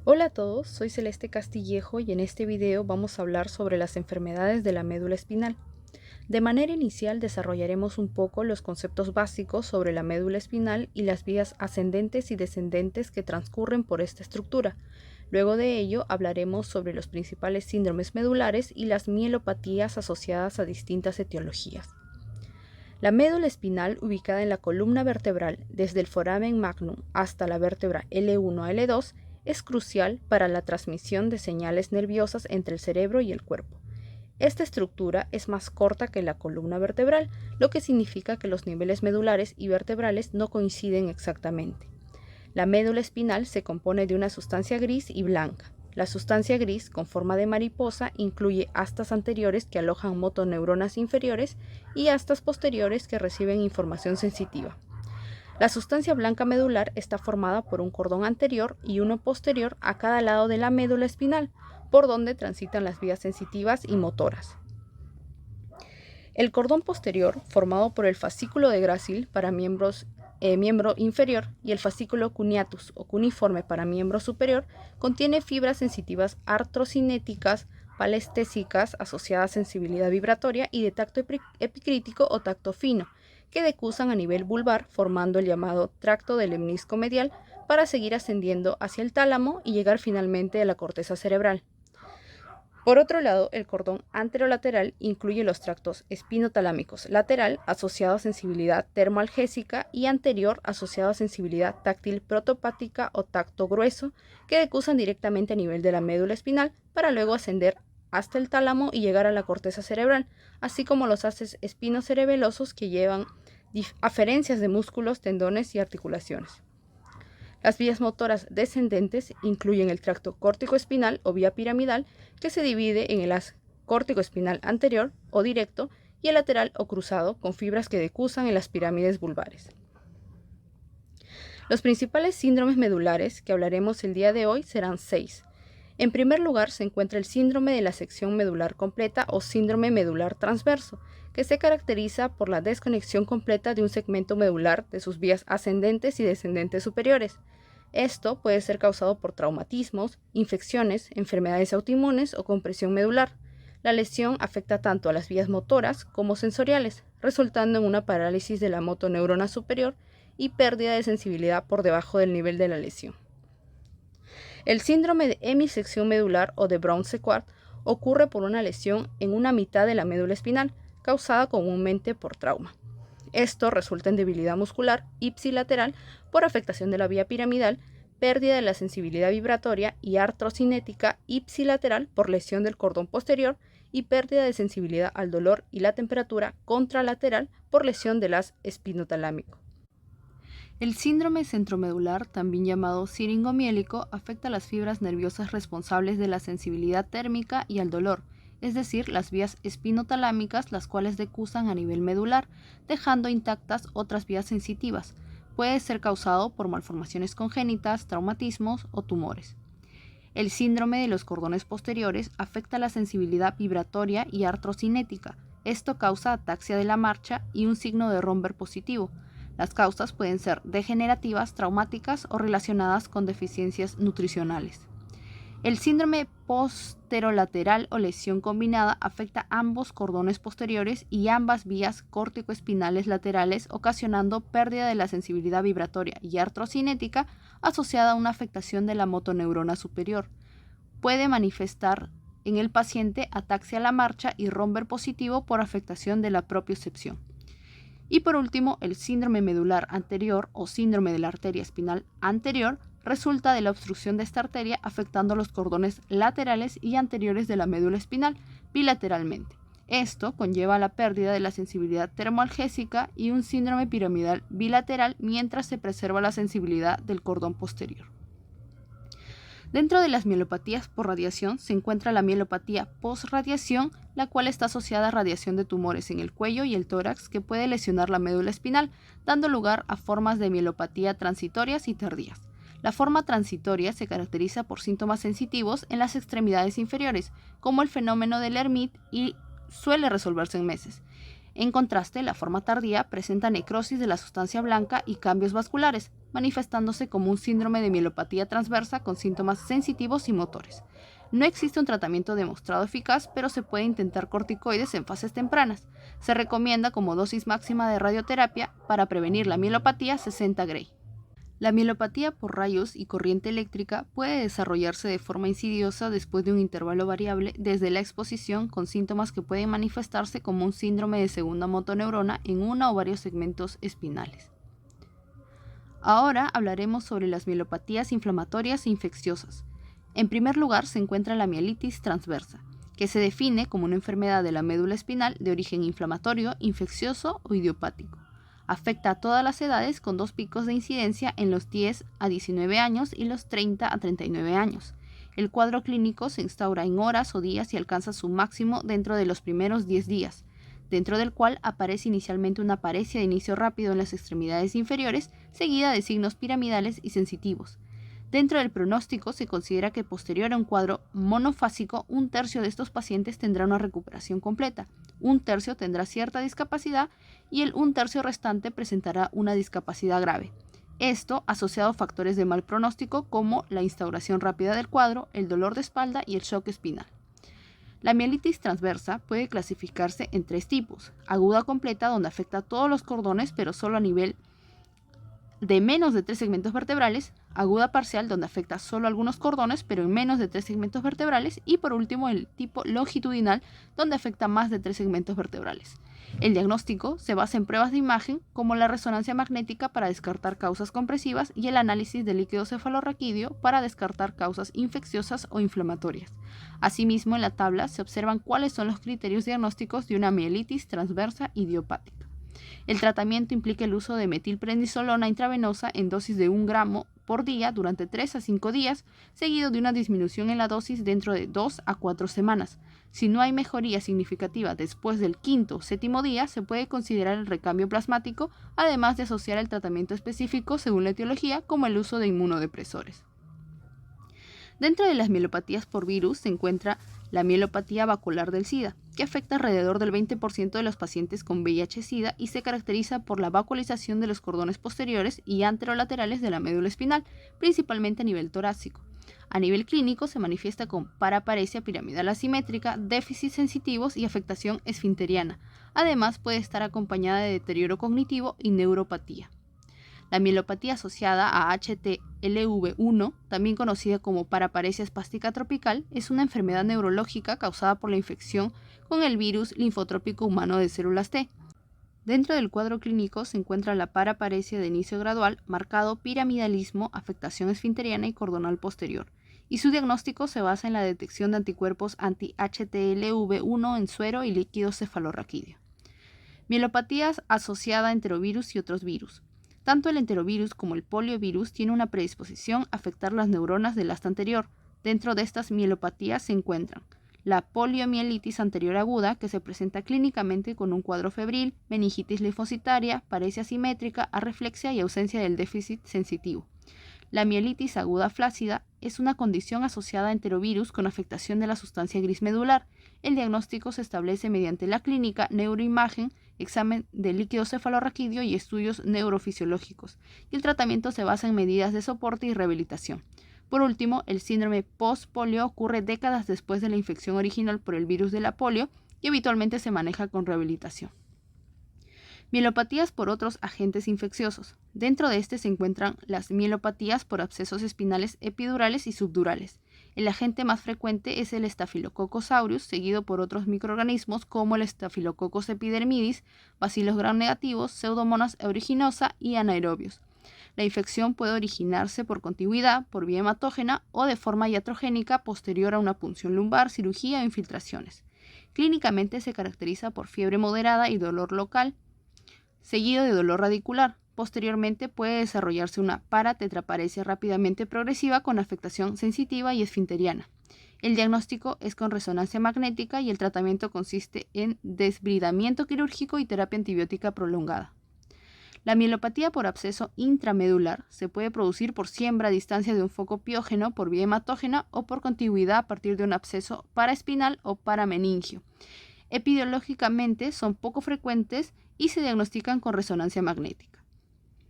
Hola a todos, soy Celeste Castillejo y en este video vamos a hablar sobre las enfermedades de la médula espinal. De manera inicial desarrollaremos un poco los conceptos básicos sobre la médula espinal y las vías ascendentes y descendentes que transcurren por esta estructura. Luego de ello hablaremos sobre los principales síndromes medulares y las mielopatías asociadas a distintas etiologías. La médula espinal, ubicada en la columna vertebral desde el foramen magnum hasta la vértebra L1 a L2, es crucial para la transmisión de señales nerviosas entre el cerebro y el cuerpo. Esta estructura es más corta que la columna vertebral, lo que significa que los niveles medulares y vertebrales no coinciden exactamente. La médula espinal se compone de una sustancia gris y blanca. La sustancia gris, con forma de mariposa, incluye astas anteriores que alojan motoneuronas inferiores y astas posteriores que reciben información sensitiva. La sustancia blanca medular está formada por un cordón anterior y uno posterior a cada lado de la médula espinal, por donde transitan las vías sensitivas y motoras. El cordón posterior, formado por el fascículo de Gracil para miembro inferior y el fascículo cuneatus o cuneiforme para miembro superior, contiene fibras sensitivas artrocinéticas, palestésicas asociadas a sensibilidad vibratoria y de tacto epicrítico o tacto fino, que decusan a nivel vulvar formando el llamado tracto del lemnisco medial para seguir ascendiendo hacia el tálamo y llegar finalmente a la corteza cerebral. Por otro lado, el cordón anterolateral incluye los tractos espinotalámicos lateral, asociado a sensibilidad termoalgésica, y anterior, asociado a sensibilidad táctil protopática o tacto grueso, que decusan directamente a nivel de la médula espinal para luego ascender hasta el tálamo y llegar a la corteza cerebral, así como los haces espinocerebelosos que llevan aferencias de músculos, tendones y articulaciones. Las vías motoras descendentes incluyen el tracto córtico-espinal o vía piramidal, que se divide en el haz córtico-espinal anterior o directo y el lateral o cruzado, con fibras que decusan en las pirámides vulvares. Los principales síndromes medulares que hablaremos el día de hoy serán 6. En primer lugar se encuentra el síndrome de la sección medular completa o síndrome medular transverso, que se caracteriza por la desconexión completa de un segmento medular de sus vías ascendentes y descendentes superiores. Esto puede ser causado por traumatismos, infecciones, enfermedades autoinmunes o compresión medular. La lesión afecta tanto a las vías motoras como sensoriales, resultando en una parálisis de la motoneurona superior y pérdida de sensibilidad por debajo del nivel de la lesión. El síndrome de hemisección medular o de Brown-Séquard ocurre por una lesión en una mitad de la médula espinal, causada comúnmente por trauma. Esto resulta en debilidad muscular ipsilateral por afectación de la vía piramidal, pérdida de la sensibilidad vibratoria y artrocinética ipsilateral por lesión del cordón posterior y pérdida de sensibilidad al dolor y la temperatura contralateral por lesión del haz espinotalámico. El síndrome centromedular, también llamado siringomiélico, afecta las fibras nerviosas responsables de la sensibilidad térmica y al dolor, es decir, las vías espinotalámicas, las cuales decusan a nivel medular, dejando intactas otras vías sensitivas. Puede ser causado por malformaciones congénitas, traumatismos o tumores. El síndrome de los cordones posteriores afecta la sensibilidad vibratoria y artrocinética. Esto causa ataxia de la marcha y un signo de Romberg positivo. Las causas pueden ser degenerativas, traumáticas o relacionadas con deficiencias nutricionales. El síndrome posterolateral o lesión combinada afecta ambos cordones posteriores y ambas vías córtico-espinales laterales, ocasionando pérdida de la sensibilidad vibratoria y artrocinética asociada a una afectación de la motoneurona superior. Puede manifestar en el paciente ataxia a la marcha y Romberg positivo por afectación de la propiocepción. Y por último, el síndrome medular anterior o síndrome de la arteria espinal anterior resulta de la obstrucción de esta arteria afectando los cordones laterales y anteriores de la médula espinal bilateralmente. Esto conlleva la pérdida de la sensibilidad termoalgésica y un síndrome piramidal bilateral mientras se preserva la sensibilidad del cordón posterior. Dentro de las mielopatías por radiación se encuentra la mielopatía post-radiación, la cual está asociada a radiación de tumores en el cuello y el tórax que puede lesionar la médula espinal, dando lugar a formas de mielopatía transitorias y tardías. La forma transitoria se caracteriza por síntomas sensitivos en las extremidades inferiores, como el fenómeno del Hermite, y suele resolverse en meses. En contraste, la forma tardía presenta necrosis de la sustancia blanca y cambios vasculares, manifestándose como un síndrome de mielopatía transversa con síntomas sensitivos y motores. No existe un tratamiento demostrado eficaz, pero se puede intentar corticoides en fases tempranas. Se recomienda como dosis máxima de radioterapia para prevenir la mielopatía 60 Gray. La mielopatía por rayos y corriente eléctrica puede desarrollarse de forma insidiosa después de un intervalo variable desde la exposición, con síntomas que pueden manifestarse como un síndrome de segunda motoneurona en una o varios segmentos espinales. Ahora hablaremos sobre las mielopatías inflamatorias e infecciosas. En primer lugar se encuentra la mielitis transversa, que se define como una enfermedad de la médula espinal de origen inflamatorio, infeccioso o idiopático. Afecta a todas las edades con 2 picos de incidencia en los 10 a 19 años y los 30 a 39 años. El cuadro clínico se instaura en horas o días y alcanza su máximo dentro de los primeros 10 días, dentro del cual aparece inicialmente una paresia de inicio rápido en las extremidades inferiores, seguida de signos piramidales y sensitivos. Dentro del pronóstico se considera que posterior a un cuadro monofásico, 1/3 de estos pacientes tendrá una recuperación completa, 1/3 tendrá cierta discapacidad y el 1/3 restante presentará una discapacidad grave. Esto asociado a factores de mal pronóstico como la instauración rápida del cuadro, el dolor de espalda y el shock espinal. La mielitis transversa puede clasificarse en 3 tipos: aguda completa, donde afecta a todos los cordones pero solo a nivel de menos de 3 segmentos vertebrales; aguda parcial, donde afecta solo a algunos cordones pero en menos de 3 segmentos vertebrales; y por último el tipo longitudinal, donde afecta más de 3 segmentos vertebrales. El diagnóstico se basa en pruebas de imagen como la resonancia magnética para descartar causas compresivas y el análisis del líquido cefalorraquídeo para descartar causas infecciosas o inflamatorias. Asimismo, en la tabla se observan cuáles son los criterios diagnósticos de una mielitis transversa idiopática. El tratamiento implica el uso de metilprednisolona intravenosa en dosis de 1 gramo por día durante 3 a 5 días, seguido de una disminución en la dosis dentro de 2 a 4 semanas. Si no hay mejoría significativa después del 5º o 7º día, se puede considerar el recambio plasmático, además de asociar el tratamiento específico según la etiología, como el uso de inmunodepresores. Dentro de las mielopatías por virus se encuentra la mielopatía vacular del SIDA, que afecta alrededor del 20% de los pacientes con VIH-Sida y se caracteriza por la vacuolización de los cordones posteriores y anterolaterales de la médula espinal, principalmente a nivel torácico. A nivel clínico se manifiesta con paraparesia piramidal asimétrica, déficits sensitivos y afectación esfinteriana. Además puede estar acompañada de deterioro cognitivo y neuropatía. La mielopatía asociada a HTLV1, también conocida como paraparesia espástica tropical, es una enfermedad neurológica causada por la infección con el virus linfotrópico humano de células T. Dentro del cuadro clínico se encuentra la paraparesia de inicio gradual, marcado piramidalismo, afectación esfinteriana y cordonal posterior, y su diagnóstico se basa en la detección de anticuerpos anti-HTLV1 en suero y líquido cefalorraquídeo. Mielopatías asociada a enterovirus y otros virus. Tanto el enterovirus como el poliovirus tienen una predisposición a afectar las neuronas del asta anterior. Dentro de estas mielopatías se encuentran la poliomielitis anterior aguda, que se presenta clínicamente con un cuadro febril, meningitis linfocitaria, paresia asimétrica, arreflexia y ausencia del déficit sensitivo. La mielitis aguda flácida es una condición asociada a enterovirus con afectación de la sustancia gris medular. El diagnóstico se establece mediante la clínica, neuroimagen, examen de líquido cefalorraquídeo y estudios neurofisiológicos, y el tratamiento se basa en medidas de soporte y rehabilitación. Por último, el síndrome post-polio ocurre décadas después de la infección original por el virus de la polio y habitualmente se maneja con rehabilitación. Mielopatías por otros agentes infecciosos. Dentro de este se encuentran las mielopatías por abscesos espinales epidurales y subdurales. El agente más frecuente es el Staphylococcus aureus, seguido por otros microorganismos como el Staphylococcus epidermidis, bacilos gram negativos, Pseudomonas aeruginosa y anaerobios. La infección puede originarse por contigüidad, por vía hematógena o de forma iatrogénica posterior a una punción lumbar, cirugía o infiltraciones. Clínicamente se caracteriza por fiebre moderada y dolor local, seguido de dolor radicular. Posteriormente puede desarrollarse una paratetraparesia rápidamente progresiva con afectación sensitiva y esfinteriana. El diagnóstico es con resonancia magnética y el tratamiento consiste en desbridamiento quirúrgico y terapia antibiótica prolongada. La mielopatía por absceso intramedular se puede producir por siembra a distancia de un foco piógeno por vía hematógena o por contigüidad a partir de un absceso paraespinal o parameningio. Epidemiológicamente son poco frecuentes y se diagnostican con resonancia magnética.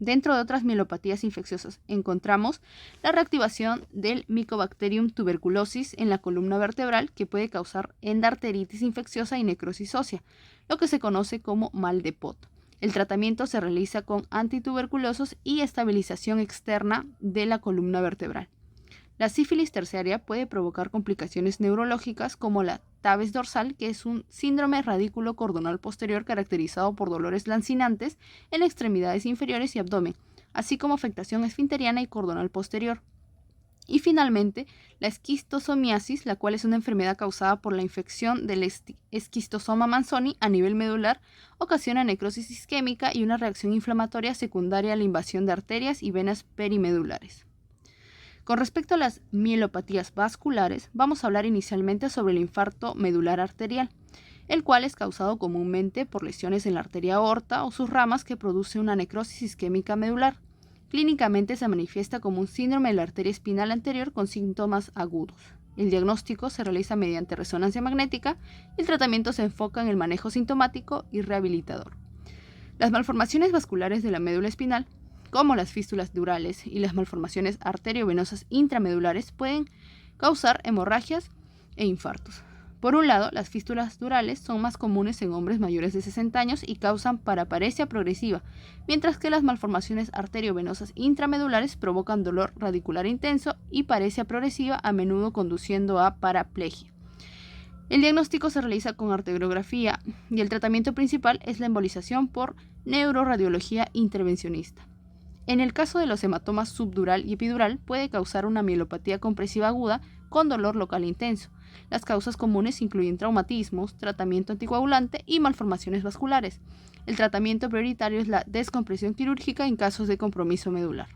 Dentro de otras mielopatías infecciosas encontramos la reactivación del Mycobacterium tuberculosis en la columna vertebral, que puede causar endarteritis infecciosa y necrosis ósea, lo que se conoce como mal de Pot. El tratamiento se realiza con antituberculosos y estabilización externa de la columna vertebral. La sífilis terciaria puede provocar complicaciones neurológicas como la tabes dorsal, que es un síndrome radículo cordonal posterior caracterizado por dolores lancinantes en extremidades inferiores y abdomen, así como afectación esfinteriana y cordonal posterior. Y finalmente, la esquistosomiasis, la cual es una enfermedad causada por la infección del esquistosoma manzoni a nivel medular, ocasiona necrosis isquémica y una reacción inflamatoria secundaria a la invasión de arterias y venas perimedulares. Con respecto a las mielopatías vasculares, vamos a hablar inicialmente sobre el infarto medular arterial, el cual es causado comúnmente por lesiones en la arteria aorta o sus ramas, que produce una necrosis isquémica medular. Clínicamente se manifiesta como un síndrome de la arteria espinal anterior con síntomas agudos. El diagnóstico se realiza mediante resonancia magnética y el tratamiento se enfoca en el manejo sintomático y rehabilitador. Las malformaciones vasculares de la médula espinal, como las fístulas durales y las malformaciones arteriovenosas intramedulares, pueden causar hemorragias e infartos. Por un lado, las fístulas durales son más comunes en hombres mayores de 60 años y causan paraparesia progresiva, mientras que las malformaciones arteriovenosas intramedulares provocan dolor radicular intenso y paresia progresiva, a menudo conduciendo a paraplegia. El diagnóstico se realiza con arteriografía y el tratamiento principal es la embolización por neuroradiología intervencionista. En el caso de los hematomas subdural y epidural, puede causar una mielopatía compresiva aguda con dolor local intenso. Las causas comunes incluyen traumatismos, tratamiento anticoagulante y malformaciones vasculares. El tratamiento prioritario es la descompresión quirúrgica en casos de compromiso medular.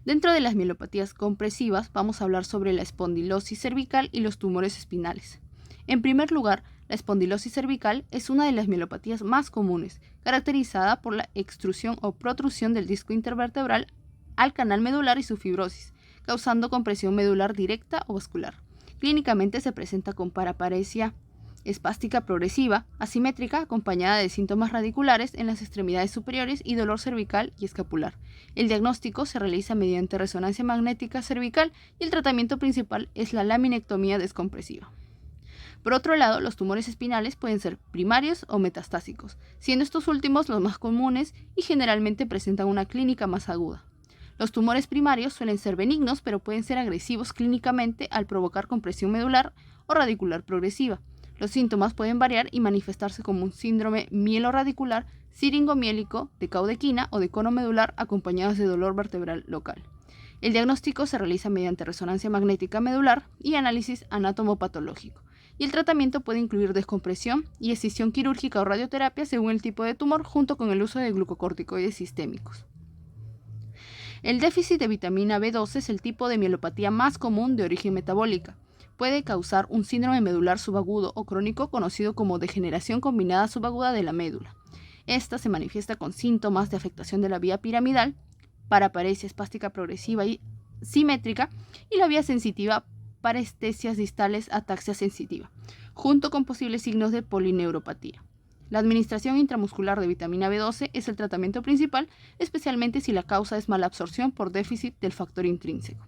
Dentro de las mielopatías compresivas, vamos a hablar sobre la espondilosis cervical y los tumores espinales. En primer lugar, la espondilosis cervical es una de las mielopatías más comunes, caracterizada por la extrusión o protrusión del disco intervertebral al canal medular y su fibrosis, causando compresión medular directa o vascular. Clínicamente se presenta con paraparesia espástica progresiva, asimétrica, acompañada de síntomas radiculares en las extremidades superiores y dolor cervical y escapular. El diagnóstico se realiza mediante resonancia magnética cervical y el tratamiento principal es la laminectomía descompresiva. Por otro lado, los tumores espinales pueden ser primarios o metastásicos, siendo estos últimos los más comunes y generalmente presentan una clínica más aguda. Los tumores primarios suelen ser benignos, pero pueden ser agresivos clínicamente al provocar compresión medular o radicular progresiva. Los síntomas pueden variar y manifestarse como un síndrome mieloradicular, siringomiélico, de caudequina o de cono medular, acompañados de dolor vertebral local. El diagnóstico se realiza mediante resonancia magnética medular y análisis anatomopatológico, y el tratamiento puede incluir descompresión y escisión quirúrgica o radioterapia según el tipo de tumor, junto con el uso de glucocorticoides sistémicos. El déficit de vitamina B12 es el tipo de mielopatía más común de origen metabólica. Puede causar un síndrome medular subagudo o crónico conocido como degeneración combinada subaguda de la médula. Esta se manifiesta con síntomas de afectación de la vía piramidal, paraparesia espástica progresiva y simétrica, y la vía sensitiva, parestesias distales, ataxia sensitiva, junto con posibles signos de polineuropatía. La administración intramuscular de vitamina B12 es el tratamiento principal, especialmente si la causa es mala absorción por déficit del factor intrínseco.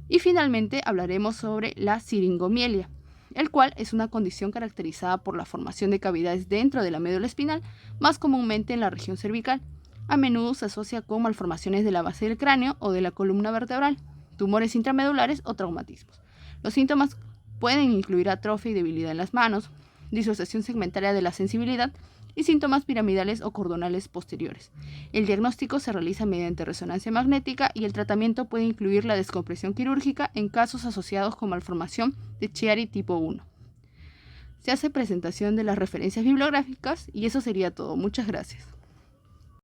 Y finalmente hablaremos sobre la siringomielia, el cual es una condición caracterizada por la formación de cavidades dentro de la médula espinal, más comúnmente en la región cervical. A menudo se asocia con malformaciones de la base del cráneo o de la columna vertebral, tumores intramedulares o traumatismos. Los síntomas pueden incluir atrofia y debilidad en las manos, disociación segmentaria de la sensibilidad y síntomas piramidales o cordonales posteriores. El diagnóstico se realiza mediante resonancia magnética y el tratamiento puede incluir la descompresión quirúrgica en casos asociados con malformación de Chiari tipo 1. Se hace presentación de las referencias bibliográficas y eso sería todo. Muchas gracias.